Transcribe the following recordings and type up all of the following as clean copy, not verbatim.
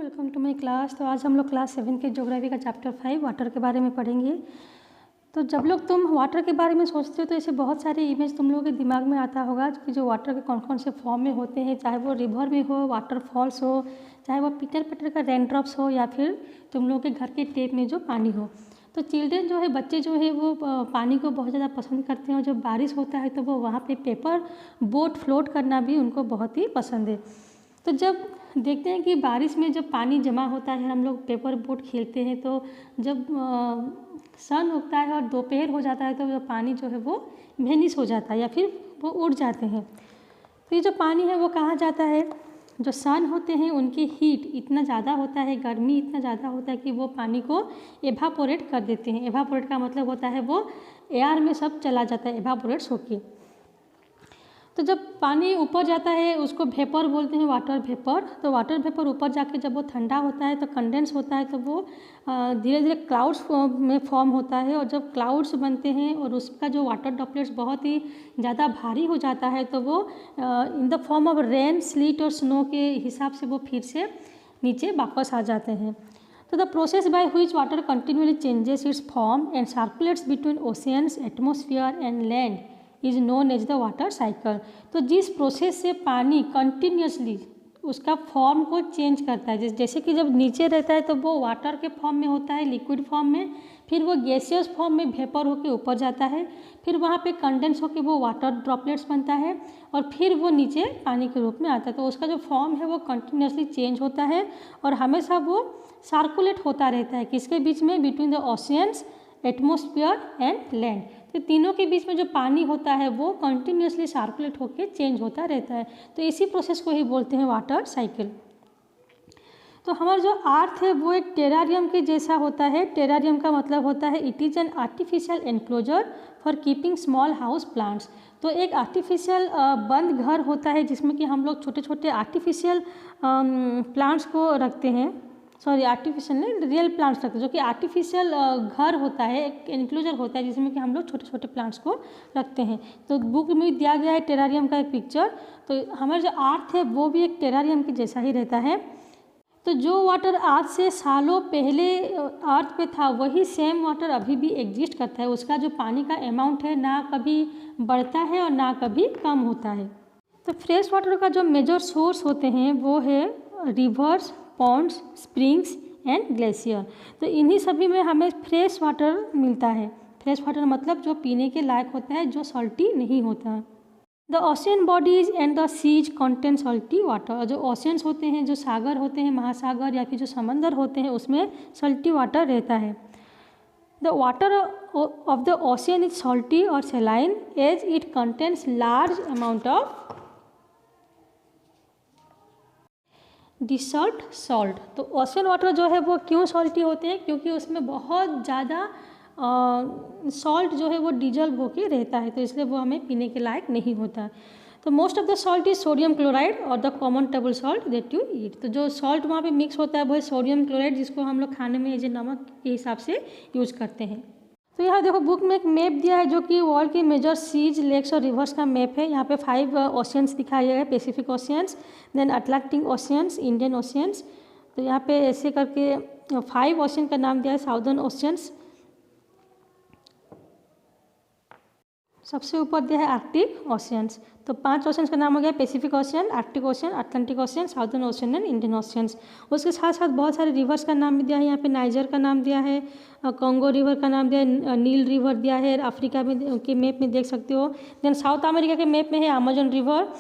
Welcome to my class. तो आज हम लोग क्लास 7 के ज्योग्राफी का चैप्टर 5 वाटर के बारे में पढ़ेंगे। तो जब लोग तुम वाटर के बारे में सोचते हो तो ऐसे बहुत सारे इमेज तुम लोगों के दिमाग में आता होगा कि जो वाटर के कौन कौन से फॉर्म में होते हैं, चाहे वो रिवर में हो, वाटरफॉल्स हो, चाहे वो पीटर पीटर का रेन ड्रॉप्स हो, या फिर तुम लोगों के घर के टेप में जो पानी हो। तो चिल्ड्रेन जो है, बच्चे जो है वो पानी को बहुत ज़्यादा पसंद करते हैं, और जब बारिश होता है तो वो वहाँ पे पेपर बोट फ्लोट करना भी उनको बहुत ही पसंद है। तो जब देखते हैं कि बारिश में जब पानी जमा होता है, हम लोग पेपर बोट खेलते हैं, तो जब सन उगता है और दोपहर हो जाता है तो जो पानी जो है वो वेनिश हो जाता है या फिर वो उड़ जाते हैं। तो ये जो पानी है वो कहाँ जाता है? जो सन होते हैं उनकी हीट इतना ज़्यादा होता है, गर्मी इतना ज़्यादा होता है कि वो पानी को एवापोरेट कर देते हैं। एवापोरेट का मतलब होता है वो एयर में सब चला जाता है, एवापोरेट्स होके। तो जब पानी ऊपर जाता है उसको वेपर बोलते हैं, वाटर वेपर। तो वाटर वेपर ऊपर जाके जब वो ठंडा होता है तो कंडेंस होता है, तो वो धीरे धीरे क्लाउड्स में फॉर्म होता है। और जब क्लाउड्स बनते हैं और उसका जो वाटर ड्रॉपलेट्स बहुत ही ज़्यादा भारी हो जाता है, तो वो in the form of rain, slit और स्नो के हिसाब से वो फिर से नीचे वापस आ जाते हैं। तो the process by which water continuously changes its form and circulates between oceans, atmosphere and land is known as the water cycle. तो जिस प्रोसेस से पानी कंटिन्यूसली उसका फॉर्म को चेंज करता है, जैसे कि जब नीचे रहता है तो वो वाटर के फॉर्म में होता है, लिक्विड फॉर्म में, फिर वो गैसियस फॉर्म में वेपर होके ऊपर जाता है, फिर वहाँ पे कंडेंस होके वो वाटर ड्रॉपलेट्स बनता है और फिर वो नीचे पानी के रूप में आता है। तो उसका जो फॉर्म है वो कंटिन्यूसली चेंज होता है और हमेशा वो सर्कुलेट होता रहता है। किसके बीच में? Between the oceans, atmosphere and land. तो तीनों के बीच में जो पानी होता है वो कंटिन्यूसली सर्कुलेट होकर चेंज होता रहता है। तो इसी प्रोसेस को ही बोलते हैं वाटर साइकिल। तो हमारा जो अर्थ है वो एक टेरारियम के जैसा होता है। टेरारियम का मतलब होता है it is an artificial enclosure for keeping small house plants. तो एक आर्टिफिशियल बंद घर होता है जिसमें कि हम लोग छोटे छोटे आर्टिफिशियल प्लांट्स को रखते हैं। सॉरी, आर्टिफिशियल नहीं, रियल प्लांट्स रखते हैं, जो कि आर्टिफिशियल घर होता है, एक एनक्लोजर होता है जिसमें कि हम लोग छोटे छोटे प्लांट्स को रखते हैं। तो बुक में दिया गया है टेरारियम का एक पिक्चर। तो हमारा जो अर्थ है वो भी एक टेरारियम के जैसा ही रहता है। तो जो वाटर आज से सालों पहले अर्थ पे था वही सेम वाटर अभी भी एग्जिस्ट करता है। उसका जो पानी का अमाउंट है ना कभी बढ़ता है और ना कभी कम होता है। तो फ्रेश वाटर का जो मेजर सोर्स होते हैं वो है rivers, ponds, springs and glacier. तो इन्हीं सभी में हमें फ्रेश वाटर मिलता है। फ्रेश वाटर मतलब जो पीने के लायक होता है, जो सॉल्टी नहीं होता। The ocean bodies and the seas contain salty water. जो ओशियंस होते हैं, जो सागर होते हैं, महासागर या फिर जो समंदर होते हैं, उसमें सॉल्टी वाटर रहता है। The water of the ocean is salty और saline as it contains large amount of dissolved salt. तो ओशियन वाटर जो है वो क्यों सॉल्टी होते हैं? क्योंकि उसमें बहुत ज़्यादा सॉल्ट जो है वो डिजॉल्व होके रहता है, तो इसलिए वो हमें पीने के लायक नहीं होता। तो most of the salt is sodium chloride और the common table salt that you eat. तो जो सॉल्ट वहाँ पे मिक्स होता है वो है सोडियम क्लोराइड, जिसको हम लोग खाने में एज ए नमक के हिसाब से यूज करते हैं। तो यहाँ देखो बुक में एक मैप दिया है जो कि वर्ल्ड के मेजर सीज, लेक्स और रिवर्स का मैप है। यहाँ पे 5 ओशियंस दिखाए गए हैं, Pacific oceans, then Atlantic oceans, Indian oceans. तो यहाँ पे ऐसे करके 5 ओशियन का नाम दिया है। साउदर्न ओशियंस, सबसे ऊपर दिया है आर्कटिक ओशियंस। तो 5 ओशियंस का नाम हो गया Pacific ocean, Arctic ocean, Atlantic ocean, southern ocean and Indian oceans. उसके साथ साथ बहुत सारे रिवर्स का नाम भी दिया है। यहाँ पे नाइजर का नाम दिया है, कॉन्गो रिवर का नाम दिया है, नील रिवर दिया है, अफ्रीका में के मैप में देख सकते हो। देन साउथ अमेरिका के मैप में है अमेजन रिवर।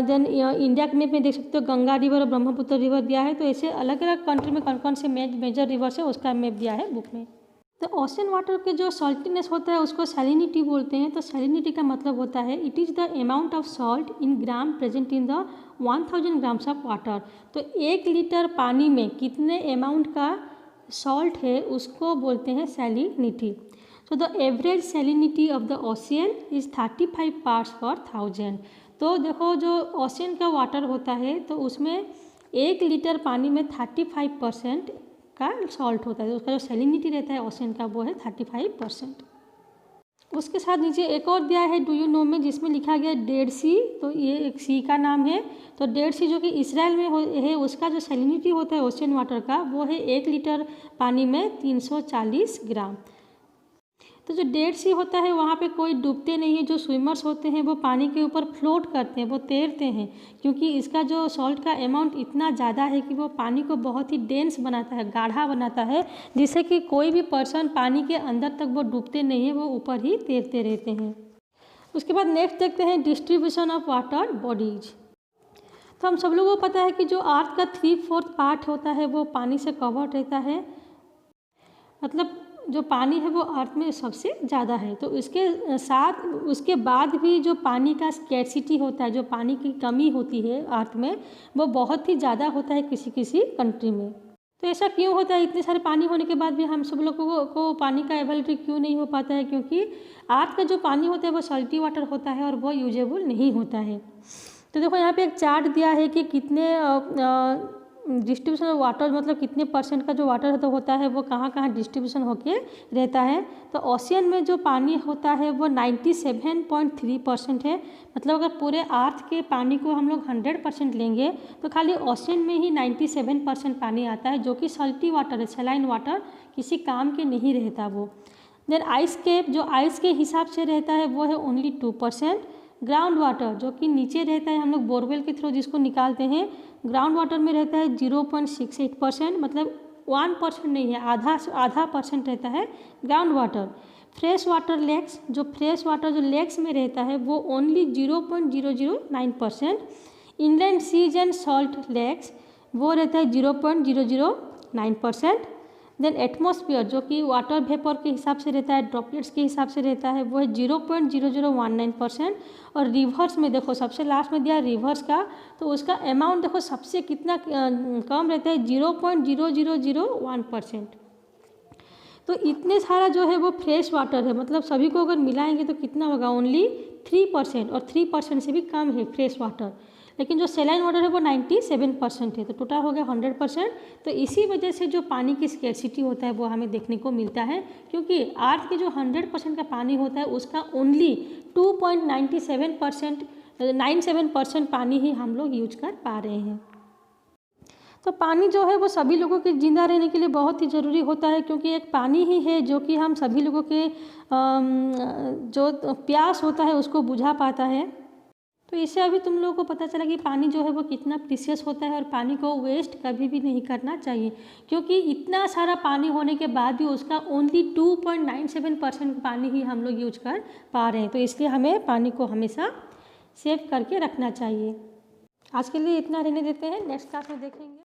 देन इंडिया के मैप में देख सकते हो गंगा रिवर और ब्रह्मपुत्र रिवर दिया है। तो ऐसे अलग अलग कंट्री में कौन कौन से मेजर रिवर्स है उसका मैप दिया है बुक में। तो ओशियन वाटर के जो सॉल्टीनेस होता है उसको सैलिनिटी बोलते हैं। तो सैलिनिटी का मतलब होता है it is the amount of salt in gram present in the 1000 grams of water. तो 1 लीटर पानी में कितने अमाउंट का सॉल्ट है उसको बोलते हैं salinity. So the average salinity of the ocean is 35 parts पर 1000। तो देखो जो ओशियन का वाटर होता है तो उसमें 1 लीटर पानी में 35% का सॉल्ट होता है। तो उसका जो सैलिनिटी रहता है ओशियन का वो है 35%। उसके साथ नीचे एक और दिया है डू यू नो में, जिसमें लिखा गया डेड सी। तो ये एक सी का नाम है। तो डेड सी जो कि इसराइल में है, उसका जो सैलिनिटी होता है ओशियन वाटर का, वो है 1 लीटर पानी में 340 ग्राम। तो जो डेड सी होता है वहाँ पे कोई डूबते नहीं है। जो स्विमर्स होते हैं वो पानी के ऊपर फ्लोट करते हैं, वो तैरते हैं, क्योंकि इसका जो सॉल्ट का अमाउंट इतना ज़्यादा है कि वो पानी को बहुत ही डेंस बनाता है, गाढ़ा बनाता है, जिससे कि कोई भी पर्सन पानी के अंदर तक वो डूबते नहीं है, वो ऊपर ही तैरते रहते हैं। उसके बाद नेक्स्ट देखते हैं डिस्ट्रीब्यूशन ऑफ वाटर बॉडीज। तो हम सब लोगों को पता है कि जो अर्थ का 3/4 पार्ट होता है वो पानी से कवर्ड रहता है। मतलब जो पानी है वो अर्थ में सबसे ज़्यादा है। तो इसके साथ उसके बाद भी जो पानी का स्कैर्सिटी होता है, जो पानी की कमी होती है अर्थ में, वो बहुत ही ज़्यादा होता है किसी किसी कंट्री में। तो ऐसा क्यों होता है? इतने सारे पानी होने के बाद भी हम सब लोगों को पानी का अवेलेबिलिटी क्यों नहीं हो पाता है? क्योंकि अर्थ का जो पानी होता है वो सल्टी वाटर होता है और वो यूजेबल नहीं होता है। तो देखो यहाँ पे एक चार्ट दिया है कि कितने डिस्ट्रीब्यूशन ऑफ वाटर, मतलब कितने परसेंट का जो वाटर होता है वो कहाँ कहाँ डिस्ट्रीब्यूशन होके रहता है। तो ओशियन में जो पानी होता है वो 97.3% है। मतलब अगर पूरे अर्थ के पानी को हम लोग 100% लेंगे तो खाली ओशियन में ही 97% पानी आता है, जो कि सल्टी वाटर है, सलाइन वाटर, किसी काम के नहीं रहता वो। देन आइस केप, जो आइस के हिसाब से रहता है वो है ओनली 2%। ग्राउंड वाटर जो कि नीचे रहता है, हम लोग बोरवेल के थ्रू जिसको निकालते हैं, ग्राउंड वाटर में रहता है 0.68%, मतलब 1% नहीं है, आधा परसेंट रहता है ground water. Fresh water lakes, जो फ्रेश वाटर जो लेक्स में रहता है वो only 0.009%। Inland seas and salt lakes वो रहता है 0.009%। देन एटमॉस्फेयर जो कि वाटर वेपर के हिसाब से रहता है, ड्रॉपलेट्स के हिसाब से रहता है, वो है 0.0019%। और रिवर्स में देखो सबसे लास्ट में दिया रिवर्स का, तो उसका अमाउंट देखो सबसे कितना कम रहता है, 0.0001%। तो इतने सारा जो है वो फ्रेश वाटर है, मतलब सभी को अगर मिलाएंगे तो कितना होगा, ओनली 3%, और 3% से भी कम है फ्रेश वाटर। लेकिन जो सेलाइन वाटर है वो 97% है, तो टोटल हो गया 100%। तो इसी वजह से जो पानी की स्कैर्सिटी होता है वो हमें देखने को मिलता है, क्योंकि अर्थ के जो 100% का पानी होता है उसका ओनली 2.97% पानी ही हम लोग यूज कर पा रहे हैं। तो पानी जो है वो सभी लोगों के जिंदा रहने के लिए बहुत ही ज़रूरी होता है, क्योंकि एक पानी ही है जो कि हम सभी लोगों के जो प्यास होता है उसको बुझा पाता है। तो इससे अभी तुम लोगों को पता चला कि पानी जो है वो कितना प्रीशियस होता है, और पानी को वेस्ट कभी भी नहीं करना चाहिए, क्योंकि इतना सारा पानी होने के बाद भी उसका ओनली 2.97% पानी ही हम लोग यूज कर पा रहे हैं। तो इसलिए हमें पानी को हमेशा सेव करके रखना चाहिए। आज के लिए इतना रहने देते हैं, नेक्स्ट क्लास में देखेंगे।